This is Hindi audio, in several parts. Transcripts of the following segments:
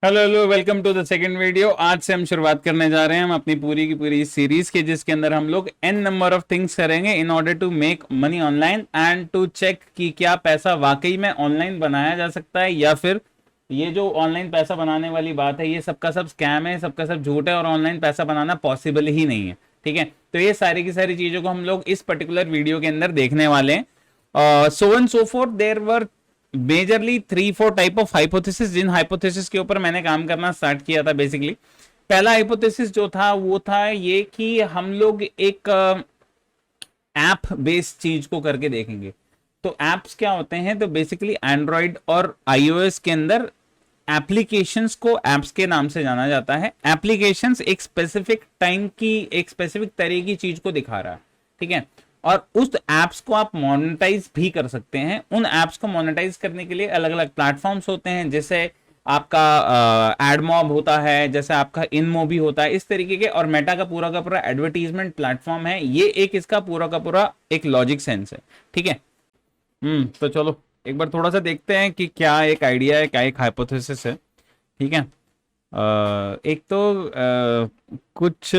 Hello hello, welcome to the second video. आज से हम शुरुआत करने जा रहे हैं हम अपनी पूरी की पूरी सीरीज के, जिसके अंदर हम लोग एन नंबर ऑफ थिंग्स करेंगे in order to make money online and to check कि क्या पैसा वाकई में ऑनलाइन बनाया जा सकता है या फिर ये जो ऑनलाइन पैसा बनाने वाली बात है ये सबका सब स्कैम है, सबका सब झूठ है और ऑनलाइन पैसा बनाना पॉसिबल ही नहीं है। ठीक है, तो ये सारी की सारी चीज़ों को हम लोग इस पर्टिकुलर वीडियो के अंदर देखने वाले हैं। So and so forth there were majorly 3-4 type of hypothesis, जिन हाइपोथेसिस के ऊपर मैंने काम करना स्टार्ट किया था। बेसिकली पहला हाइपोथेसिस जो था वो था ये कि हम लोग एक ऐप बेस्ड चीज को करके देखेंगे। तो एप्स क्या होते हैं? तो बेसिकली एंड्रॉइड और आईओएस के अंदर एप्लीकेशंस को एप्स के नाम से जाना जाता है। एप्लीकेशंस एक स्पेसिफिक टाइम की, एक स्पेसिफिक तरह की चीज को दिखा रहा है। ठीक है, और उस एप्स को आप मोनेटाइज भी कर सकते हैं। उन एप्स को मोनेटाइज करने के लिए अलग अलग प्लेटफॉर्म्स होते हैं, जैसे आपका एडमॉब होता है, जैसे आपका इनमो भी होता है, इस तरीके के। और मेटा का पूरा एडवर्टीजमेंट प्लेटफॉर्म है। ये एक इसका पूरा का पूरा एक लॉजिक सेंस है। ठीक है। तो चलो एक बार थोड़ा सा देखते हैं कि क्या एक आइडिया है, क्या एक हाइपोथेसिस है। ठीक है। एक तो कुछ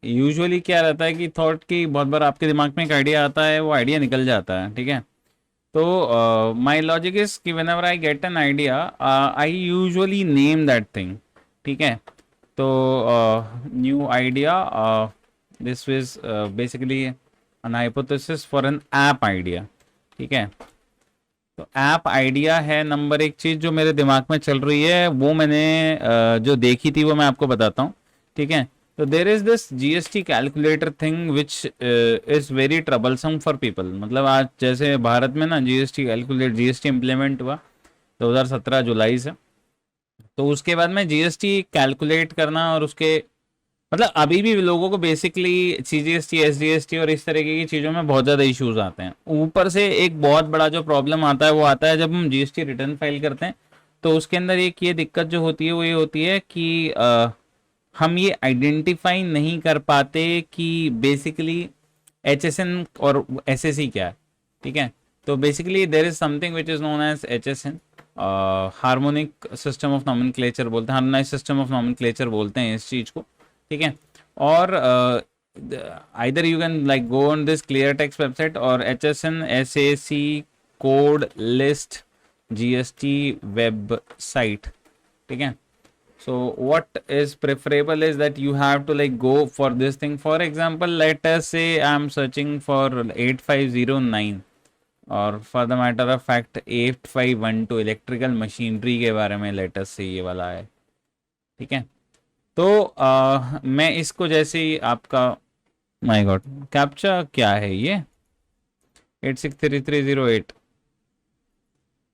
यूजुअली क्या रहता है कि थॉट की बहुत बार आपके दिमाग में एक आइडिया आता है, वो आइडिया निकल जाता है। ठीक है, तो माई लॉजिक इज कि whenever I get an idea I usually name that thing. ठीक है, तो new idea, this is basically an hypothesis for an app idea. ठीक है, तो ऐप आइडिया है नंबर एक चीज जो मेरे दिमाग में चल रही है। वो मैंने जो देखी थी वो मैं आपको बताता हूँ। ठीक है, तो there is this GST calculator thing which is very troublesome for people. मतलब आज जैसे भारत में ना जीएसटी इम्प्लीमेंट हुआ 2017 जुलाई से। तो उसके बाद में जीएसटी कैलकुलेट करना और उसके मतलब अभी भी लोगों को बेसिकली सीजीएसटी, एसजीएसटी और इस तरीके की चीज़ों में बहुत ज़्यादा इश्यूज आते हैं। ऊपर से एक बहुत बड़ा जो प्रॉब्लम आता है वो आता है जब हम जीएसटी रिटर्न फाइल करते हैं। तो उसके अंदर एक ये दिक्कत जो होती है वो ये होती है कि हम ये आइडेंटिफाई नहीं कर पाते कि बेसिकली एचएसएन और एसएससी क्या है। ठीक है, तो basically there is something which is known as HSN, harmonic system of nomenclature बोलते हैं, हार्मोनाइज सिस्टम ऑफ नॉमेनक्लेचर बोलते हैं इस चीज़ को। ठीक है, और either you can like go on this clear text website और HSN SAC code list GST website. ठीक है, so what is preferable is that you have to like go for this thing. For example, let us say I'm searching for 8509 और for the matter of fact 8512 electrical machinery के बारे में let us say ये वाला है। ठीक है, तो मैं इसको जैसे ही आपका माय गॉड कैप्चा क्या है ये 863308।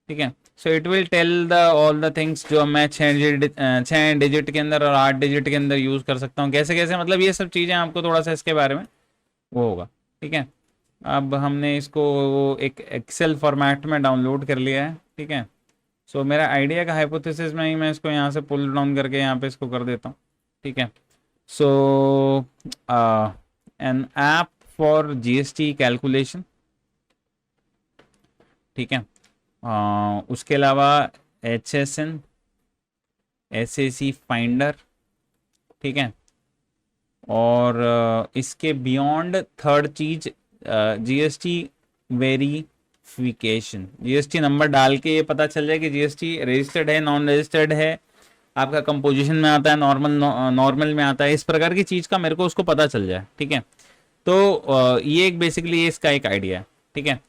ठीक है, so it will tell the all the things जो मैं 6 डिजिट के अंदर और 8 डिजिट के अंदर यूज़ कर सकता हूँ, कैसे कैसे। मतलब ये सब चीज़ें आपको थोड़ा सा इसके बारे में वो होगा। ठीक है, अब हमने इसको एक एक्सेल फॉर्मेट में डाउनलोड कर लिया है। ठीक है, सो मेरा आइडिया का हाइपोथेसिस में ही मैं इसको यहाँ से पुल डाउन करके यहाँ पे इसको कर देता हूँ। ठीक है, so an app for GST calculation. ठीक है, उसके अलावा H S N SAC finder. ठीक है, और इसके बियॉन्ड थर्ड चीज जीएसटी वेरिफिकेशन। जीएसटी नंबर डाल के ये पता चल जाए कि जीएसटी रजिस्टर्ड है, नॉन रजिस्टर्ड है, आपका कंपोजिशन में आता है, नॉर्मल में आता है, इस प्रकार की चीज़ का मेरे को उसको पता चल जाए। ठीक है, तो ये एक बेसिकली इसका एक आइडिया है। ठीक है,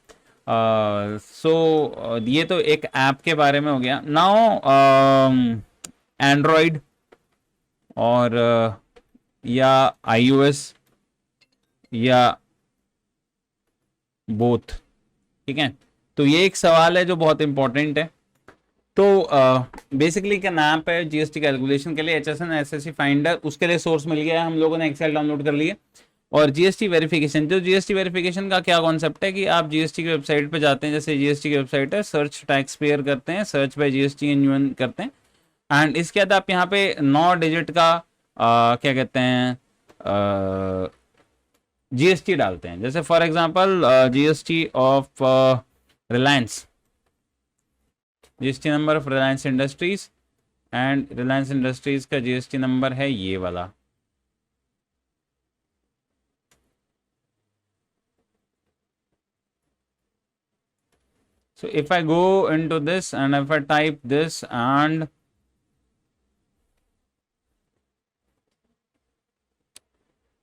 सो ये तो एक ऐप के बारे में हो गया। नाउ एंड्रॉयड और या आईओएस या बोथ। ठीक है, तो ये एक सवाल है जो बहुत इंपॉर्टेंट है। तो बेसिकली क्या ऐप है जीएसटी कैलकुलेशन के लिए एचएसएन एसएससी फाइंडर, उसके लिए सोर्स मिल गया है, हम लोगों ने एक्सेल डाउनलोड कर लिया। और जीएसटी वेरिफिकेशन, जो जीएसटी वेरिफिकेशन का क्या कॉन्सेप्ट है कि आप जीएसटी की वेबसाइट पे जाते हैं, जैसे जीएसटी की वेबसाइट है, सर्च टैक्स पेयर करते हैं, सर्च बाय जीएसटी इन करते हैं, एंड इसके बाद आप यहाँ पे 9 डिजिट का क्या कहते हैं जीएसटी डालते हैं। जैसे for example GST of Reliance GST number of Reliance industries, and Reliance industries का जीएसटी नंबर है ये वाला। So if I go into this and if I type this and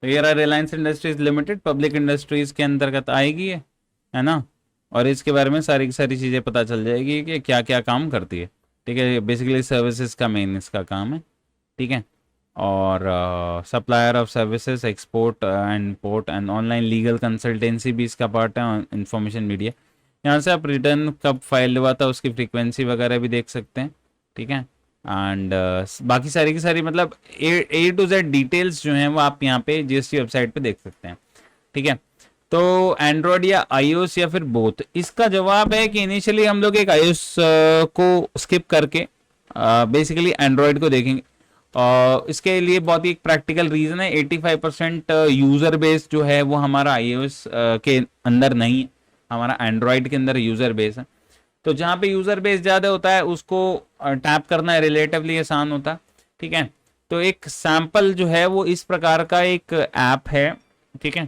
here are Reliance Industries Limited, public industries के अंतर्गत आएगी है ना, और इसके बारे में सारी की सारी चीज़ें पता चल जाएगी कि क्या क्या काम करती है। ठीक है, बेसिकली सर्विसेज का मेन इसका काम है। ठीक है, और supplier of services, export and import and online legal consultancy भी इसका पार्ट है, इंफॉर्मेशन मीडिया। यहाँ से आप रिटर्न कब फाइल हुआ था उसकी फ्रीक्वेंसी वगैरह भी देख सकते हैं। ठीक है, एंड बाकी सारी की सारी मतलब ए टू जेड डिटेल्स जो हैं वो आप यहाँ पे जीएसटी वेबसाइट पे देख सकते हैं। ठीक है, तो एंड्रॉयड या आईओएस या फिर बोथ, इसका जवाब है कि इनिशियली हम लोग एक आईओएस को स्किप करके बेसिकली एंड्रॉयड को देखेंगे। इसके लिए बहुत ही एक प्रैक्टिकल रीज़न है, 85% यूज़र बेस जो है वो हमारा iOS के अंदर नहीं है, हमारा एंड्रॉयड के अंदर यूज़र बेस है। तो जहाँ पे यूज़र बेस ज़्यादा होता है उसको टैप करना है रिलेटिवली आसान होता है। ठीक है, तो एक सैम्पल जो है वो इस प्रकार का एक ऐप है। ठीक है,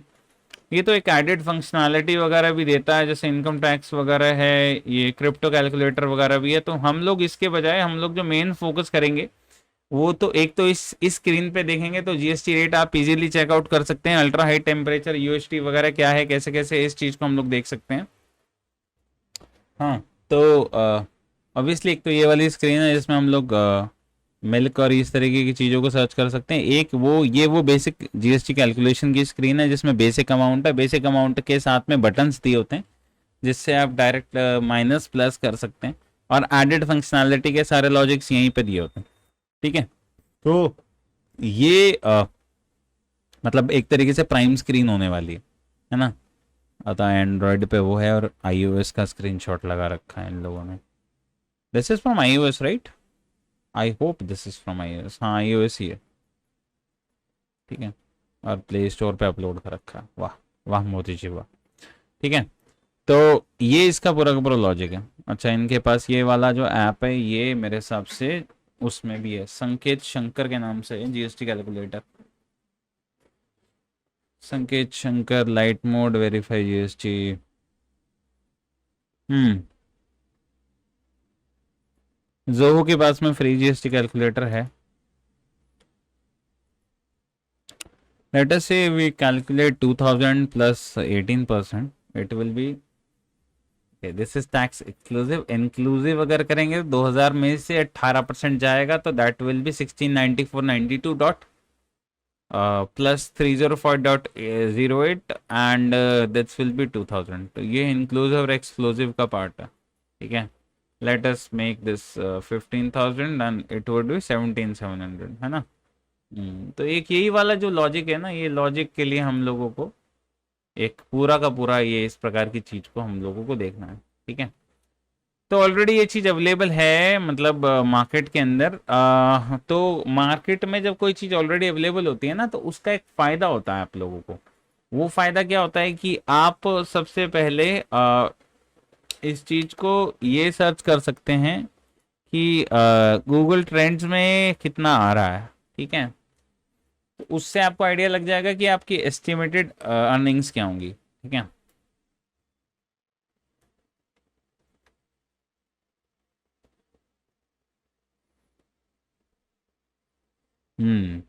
ये तो एक एडेड फंक्शनैलिटी वगैरह भी देता है, जैसे इनकम टैक्स वगैरह है, ये क्रिप्टो कैलकुलेटर वगैरह भी है। तो हम लोग इसके बजाय हम लोग जो मेन फोकस करेंगे वो तो एक तो इस स्क्रीन पे देखेंगे तो जीएसटी रेट आप इजीली चेकआउट कर सकते हैं, अल्ट्रा हाई टेम्परेचर यूएसटी वगैरह क्या है, कैसे कैसे इस चीज़ को हम लोग देख सकते हैं। हाँ, तो ऑब्वियसली एक तो ये वाली स्क्रीन है जिसमें हम लोग मिल्क और इस तरीके की चीज़ों को सर्च कर सकते हैं। एक वो बेसिक जीएसटी कैलकुलेशन की स्क्रीन है जिसमें बेसिक अमाउंट है, बेसिक अमाउंट के साथ में बटन्स दिए होते हैं जिससे आप डायरेक्ट माइनस प्लस कर सकते हैं, और एडेड फंक्शनैलिटी के सारे लॉजिक्स यहीं पे दिए होते हैं। ठीक है, तो ये मतलब एक तरीके से प्राइम स्क्रीन होने वाली है ना। अतः एंड्रॉयड पे वो है और iOS का स्क्रीनशॉट लगा रखा है इन लोगों ने। This is from iOS right, I hope this is from iOS। हाँ iOS ही है। ठीक है, और प्ले स्टोर पे अपलोड कर रखा है। वाह वाह मोदी जी वाह। ठीक है, तो ये इसका पूरा का पूरा लॉजिक है। अच्छा, इनके पास ये वाला जो ऐप है ये मेरे हिसाब से उसमें भी है, संकेत शंकर के नाम से है GST calculator. Sanket Shankar light mode verify GST. Zoho के पास में फ्री जीएसटी कैलकुलेटर है। Let us say we calculate 2000 plus 18%, it will be this is tax exclusive. Inclusive अगर करेंगे 2000 में से 18% जाएगा तो that will be 1694.92 dot plus 305.08 and this will be 2000। तो ये इंक्लूसिव और एक्सक्लूसिव का पार्ट है। ठीक है, let us make this 15,000 and it would be 17,700 है ना। तो एक यही वाला जो लॉजिक है ना, ये लॉजिक के लिए हम लोगों को एक पूरा का पूरा ये इस प्रकार की चीज़ को हम लोगों को देखना है। ठीक है, तो ऑलरेडी ये चीज़ अवेलेबल है मतलब मार्केट के अंदर। तो मार्केट में जब कोई चीज़ ऑलरेडी अवेलेबल होती है ना तो उसका एक फ़ायदा होता है आप लोगों को। वो फ़ायदा क्या होता है कि आप सबसे पहले इस चीज़ को ये सर्च कर सकते हैं कि गूगल ट्रेंड्स में कितना आ रहा है। ठीक है, तो उससे आपको आइडिया लग जाएगा कि आपकी एस्टिमेटेड अर्निंग्स क्या होंगी। ठीक है, हम्म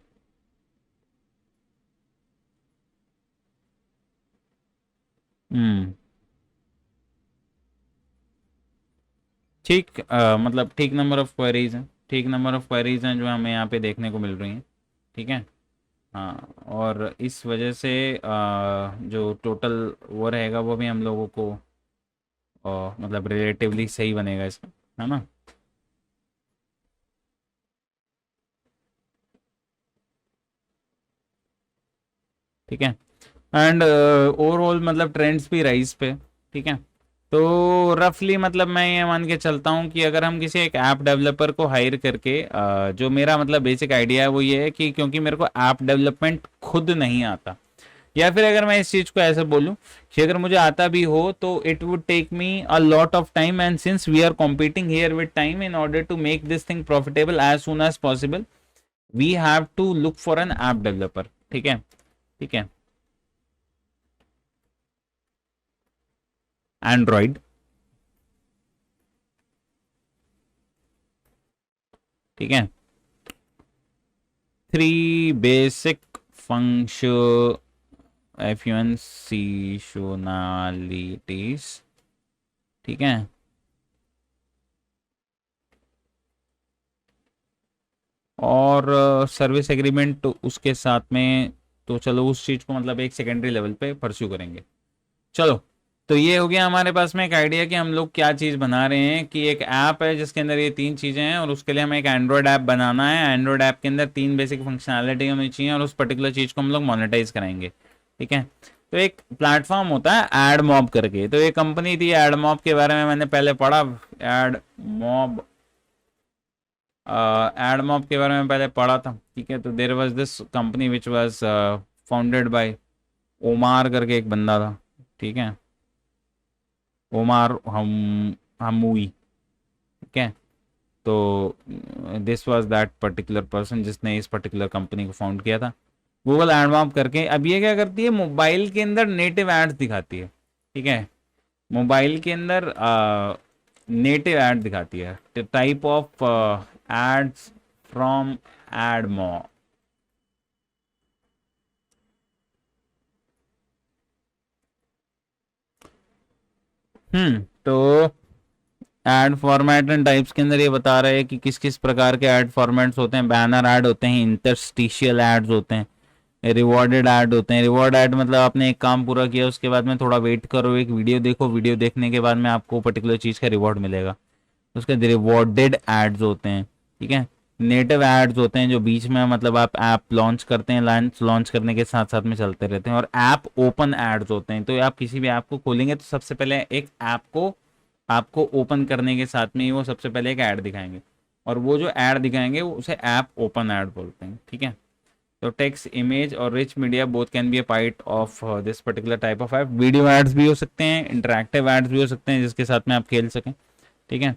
हम्म ठीक, मतलब ठीक नंबर ऑफ क्वेरीज हैं, ठीक नंबर ऑफ क्वेरीज हैं जो हमें यहाँ पे देखने को मिल रही हैं। ठीक है, हाँ, और इस वजह से जो टोटल वो रहेगा वो भी हम लोगों को मतलब रिलेटिवली सही बनेगा इसमें, है ना। ठीक है, एंड ओवरऑल मतलब ट्रेंड्स भी राइज पे। ठीक है, तो रफली मतलब मैं ये मान के चलता हूँ कि अगर हम किसी एक ऐप डेवलपर को हायर करके जो मेरा मतलब बेसिक आइडिया है वो ये है कि क्योंकि मेरे को ऐप डेवलपमेंट खुद नहीं आता, या फिर अगर मैं इस चीज को ऐसे बोलूं कि अगर मुझे आता भी हो तो it would take me a lot of time, and since we are competing here with time, in order to make this thing profitable as soon as possible, we have to look for an app developer. ठीक है, ठीक है, एंड्रॉइड, ठीक है, 3 बेसिक फंक्शनैलिटीज, ठीक है, और सर्विस एग्रीमेंट तो उसके साथ में, तो चलो उस चीज को मतलब एक सेकेंडरी लेवल पे परस्यू करेंगे। चलो, तो ये हो गया हमारे पास में एक आइडिया कि हम लोग क्या चीज़ बना रहे हैं, कि एक ऐप है जिसके अंदर ये 3 चीज़ें हैं, और उसके लिए हमें एक एंड्रॉयड ऐप बनाना है। एंड्रॉयड ऐप के अंदर 3 बेसिक फंक्शनैलिटी होनी चाहिए, और उस पर्टिकुलर चीज़ को हम लोग मोनेटाइज कराएंगे। ठीक है, तो एक प्लेटफॉर्म होता है एडमॉब करके, तो ये कंपनी थी एडमॉब, के बारे में मैंने पहले पढ़ा। एडमॉब, एडमॉब के बारे में पहले पढ़ा था। ठीक है, तो there was this company which was founded by Omar करके एक बंदा था। ठीक है, ओमार हमूई। ठीक है, तो this was that particular person जिसने इस पर्टिकुलर कंपनी को फाउंड किया था, गूगल एडमॉब करके। अब ये क्या करती है, मोबाइल के अंदर नेटिव एड्स दिखाती है। ठीक है, मोबाइल के अंदर नेटिव एड दिखाती है, type of ads from AdMob. तो एड फॉर्मेट एंड टाइप्स के अंदर ये बता रहे हैं कि किस किस प्रकार के एड फॉर्मेट्स होते हैं। बैनर ऐड होते हैं, इंटरस्टिशियल एड्स होते हैं, रिवॉर्डेड ऐड होते हैं। रिवॉर्ड ऐड मतलब आपने एक काम पूरा किया, उसके बाद में थोड़ा वेट करो, एक वीडियो देखो, वीडियो देखने के बाद में आपको पर्टिकुलर चीज़ का रिवॉर्ड मिलेगा, उसके रिवॉर्डेड एड्स होते हैं। ठीक है, नेटिव एड्स होते हैं जो बीच में मतलब आप ऐप लॉन्च करते हैं, लॉन्च करने के साथ साथ में चलते रहते हैं। और ऐप ओपन एड्स होते हैं, तो आप किसी भी ऐप को खोलेंगे तो सबसे पहले एक ऐप को आपको ओपन करने के साथ में ही वो सबसे पहले एक ऐड दिखाएंगे, और वो जो ऐड दिखाएंगे वो उसे ऐप ओपन ऐड बोलते हैं। ठीक है, तो टेक्स्ट, इमेज और rich media both can be a part of this particular type of app. Video ads भी हो सकते हैं, इंटरैक्टिव एड्स भी हो सकते हैं जिसके साथ में आप खेल सकें। ठीक है,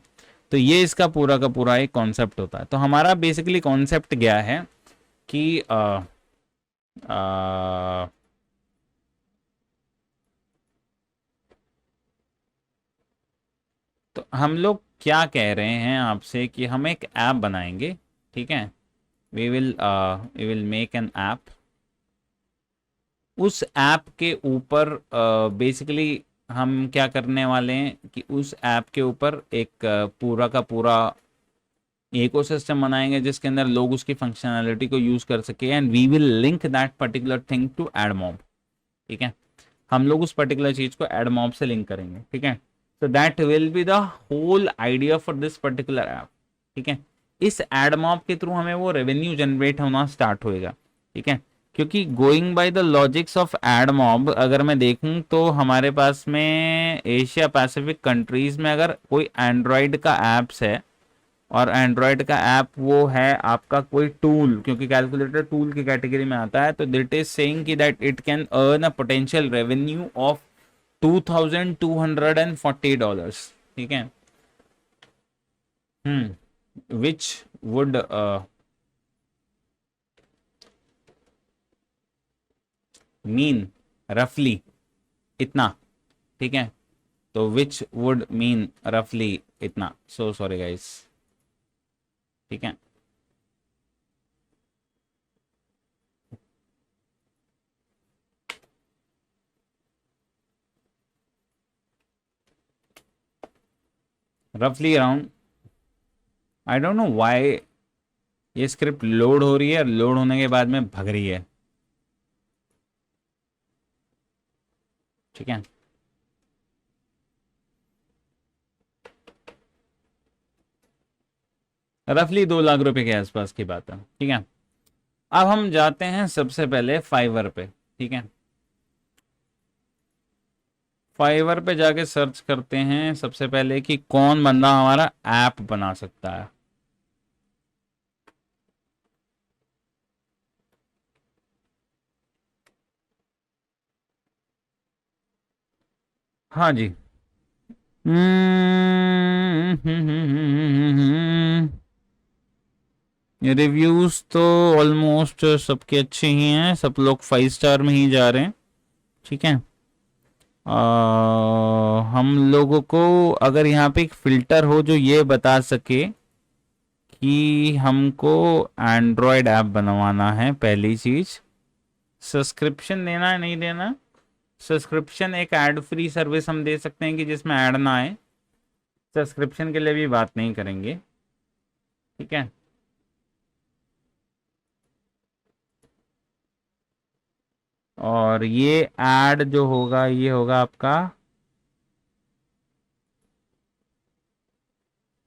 तो ये इसका पूरा का पूरा एक कॉन्सेप्ट होता है। तो हमारा बेसिकली कॉन्सेप्ट क्या है कि आ, तो हम लोग क्या कह रहे हैं आपसे कि हम एक ऐप बनाएंगे। ठीक है, we will make an app. उस ऐप के ऊपर बेसिकली हम क्या करने वाले हैं कि उस ऐप के ऊपर एक पूरा का पूरा इकोसिस्टम बनाएंगे जिसके अंदर लोग उसकी फंक्शनैलिटी को यूज कर सके, and we will link that particular thing to AdMob. ठीक है, हम लोग उस पर्टिकुलर चीज को एडमॉब से लिंक करेंगे। ठीक है, so that will be the whole idea for this particular app। ठीक है, इस एडमॉब के थ्रू हमें वो रेवेन्यू जनरेट होना स्टार्ट होएगा। ठीक है, क्योंकि going by the logics of AdMob अगर मैं देखूं तो हमारे पास में एशिया पैसिफिक कंट्रीज में अगर कोई एंड्रॉयड का एप्स है, और एंड्रॉयड का ऐप वो है आपका कोई टूल, क्योंकि कैलकुलेटर टूल की कैटेगरी में आता है, तो दिट इज सेइंग कि that it can earn a potential revenue of $2,240। ठीक है, विच वुड मीन रफली इतना। ठीक है, तो विच वुड मीन रफली इतना, सो सॉरी गाइस। ठीक है, रफली around, I don't know why ये स्क्रिप्ट लोड हो रही है, लोड होने के बाद में भग रही है। ठीक है, रफली 2 लाख रुपए के आसपास की बात है। ठीक है, अब हम जाते हैं सबसे पहले फाइवर पे। ठीक है, फाइवर पे जाके सर्च करते हैं सबसे पहले कि कौन बंदा हमारा ऐप बना सकता है। हाँ जी। रिव्यूज तो ऑलमोस्ट सबके अच्छे ही हैं, सब लोग 5 स्टार में ही जा रहे हैं। ठीक है। हम लोगों को अगर यहाँ पे एक फिल्टर हो जो ये बता सके कि हमको एंड्रॉयड ऐप बनवाना है, पहली चीज। सब्सक्रिप्शन देना है नहीं देना, सब्सक्रिप्शन एक एड फ्री सर्विस हम दे सकते हैं कि जिसमें ऐड ना आए, सब्सक्रिप्शन के लिए भी बात नहीं करेंगे। ठीक है। और ये ऐड जो होगा ये होगा आपका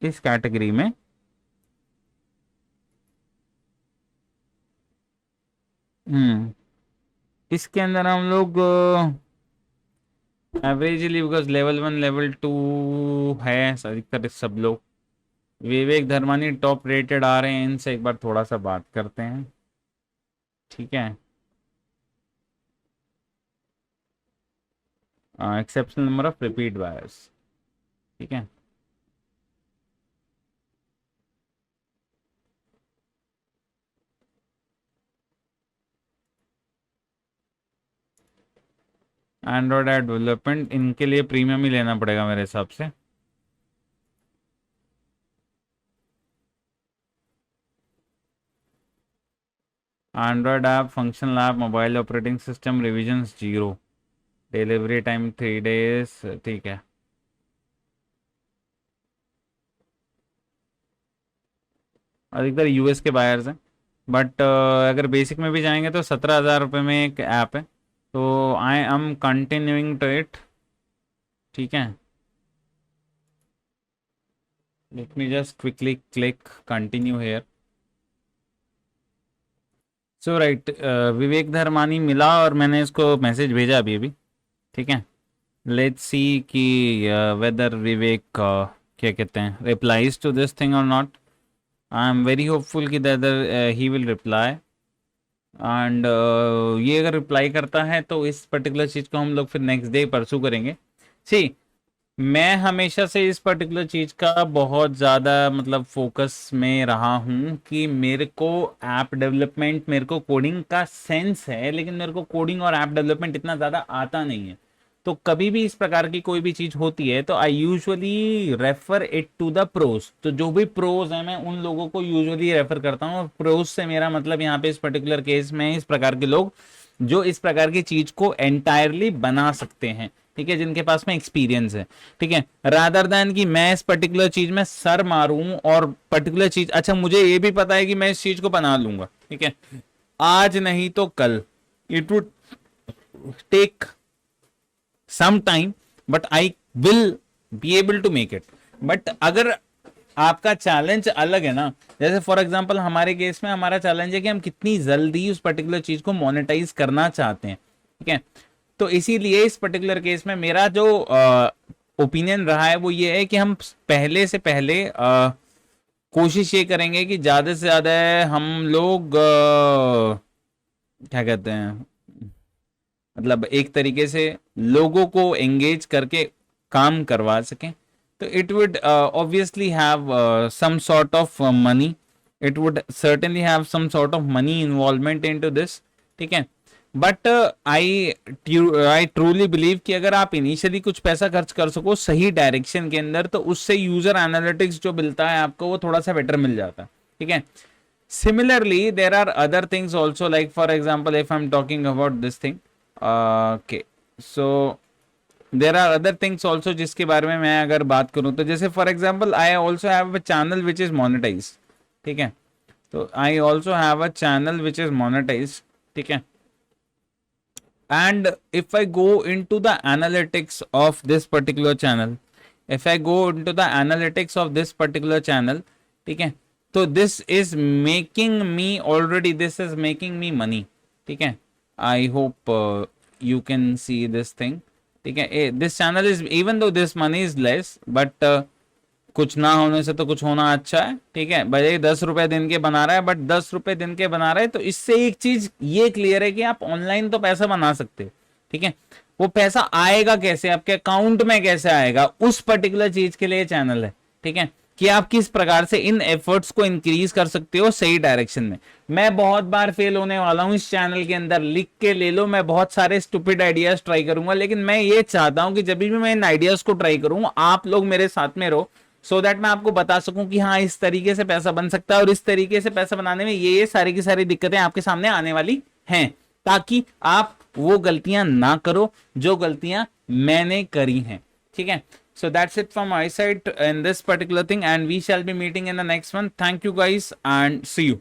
इस कैटेगरी में। हम्म इसके अंदर हम लोग एवरेजली, बिकॉज लेवल 1 लेवल 2 है अधिकतर सब लोग। विवेक धर्मानी टॉप रेटेड आ रहे हैं, इनसे एक बार थोड़ा सा बात करते हैं। ठीक है। Exceptional number of repeat buyers. ठीक है। एंड्रॉयड ऐप डेवलपमेंट, इनके लिए प्रीमियम ही लेना पड़ेगा मेरे हिसाब से। Android app functional app mobile operating system revision 0, delivery time 3 days। ठीक है। अधिकतर यूएस के बायर्स हैं, बट अगर बेसिक में भी जाएंगे तो 17,000 रुपये में एक ऐप है, तो I am continuing to it. ठीक है। Let me just quickly click continue here. So right, Vivek Dharmani मिला और मैंने इसको मैसेज भेजा अभी अभी। ठीक है। लेट्स सी कि वेदर विवेक क्या कहते हैं, रिप्लाइज टू दिस थिंग और not. I am very hopeful कि whether he will reply. And ये अगर रिप्लाई करता है तो इस पर्टिकुलर चीज़ को हम लोग फिर नेक्स्ट डे परसू करेंगे। सी, मैं हमेशा से इस पर्टिकुलर चीज़ का बहुत ज़्यादा मतलब फोकस में रहा हूँ कि मेरे को ऐप डेवलपमेंट, मेरे को कोडिंग का सेंस है, लेकिन मेरे को कोडिंग और ऐप डेवलपमेंट इतना ज़्यादा आता नहीं है। तो कभी भी इस प्रकार की कोई भी चीज़ होती है तो I usually refer it to the pros. तो जो भी प्रोज है मैं उन लोगों को यूजुअली रेफर करता हूँ। और प्रोज से मेरा मतलब यहाँ पे इस पर्टिकुलर केस में इस प्रकार के लोग जो इस प्रकार की चीज को एंटायरली बना सकते हैं। ठीक है। जिनके पास में एक्सपीरियंस है। ठीक है। रादर देन कि मैं इस पर्टिकुलर चीज में सर मारूं और पर्टिकुलर चीज, अच्छा मुझे ये भी पता है कि मैं इस चीज को बना लूंगा, ठीक है, आज नहीं तो कल, it would take some time but I will be able to make it. But अगर आपका चैलेंज अलग है ना, जैसे फॉर एग्जांपल हमारे केस में हमारा चैलेंज है कि हम कितनी जल्दी उस पर्टिकुलर चीज को मोनेटाइज करना चाहते हैं। ठीक है। तो इसीलिए इस पर्टिकुलर केस में मेरा जो ओपिनियन रहा है वो ये है कि हम पहले से पहले कोशिश ये करेंगे कि ज्यादा से ज्यादा हम लोग क्या कहते हैं, मतलब एक तरीके से लोगों को एंगेज करके काम करवा सकें। तो it would obviously have some sort of money, it would certainly have some sort of money involvement into this. ठीक है। बट आई ट्रूली बिलीव कि अगर आप इनिशियली कुछ पैसा खर्च कर सको सही डायरेक्शन के अंदर तो उससे यूजर एनालिटिक्स जो मिलता है आपको वो थोड़ा सा बेटर मिल जाता है। ठीक है। Similarly, there are other things also, like for example, if I'm talking about this thing, okay, so there are other things also जिसके बारे में मैं अगर बात करूं तो जैसे for example, I also have a channel which is monetized। ठीक है। तो I also have a channel which is monetized। ठीक है। And if I go into the analytics of this particular channel, if I go into the analytics of this particular channel, ठीक है, तो this is making me already, this is making me money। ठीक है। I hope you can see this thing। ठीक है। this channel is, even though this money is less, but कुछ ना होने से तो कुछ होना अच्छा है। ठीक है। भले 10 रुपए दिन के बना रहा है, बट 10 रुपए दिन के बना रहा है तो इससे एक चीज ये क्लियर है कि आप ऑनलाइन तो पैसा बना सकते हो। ठीक है। वो पैसा आएगा कैसे, आपके अकाउंट में कैसे आएगा, उस पर्टिकुलर चीज के लिए चैनल है, ठीक है, कि आप किस प्रकार से इन एफर्ट्स को इंक्रीज कर सकते हो सही डायरेक्शन में। मैं बहुत बार फेल होने वाला हूं इस चैनल के अंदर, लिख के ले लो, मैं बहुत सारे स्टूपिड आइडियाज ट्राई करूंगा, लेकिन मैं ये चाहता हूं कि जब भी मैं इन आइडियाज को ट्राई करूं आप लोग मेरे साथ में रहो, सो दैट मैं आपको बता सकूं कि हाँ इस तरीके से पैसा बन सकता है और इस तरीके से पैसा बनाने में ये सारी की सारी दिक्कतें आपके सामने आने वाली हैं, ताकि आप वो गलतियां ना करो जो गलतियां मैंने करी हैं, ठीक है। So that's it from my side in this particular thing, and we shall be meeting in the next one. Thank you guys and see you.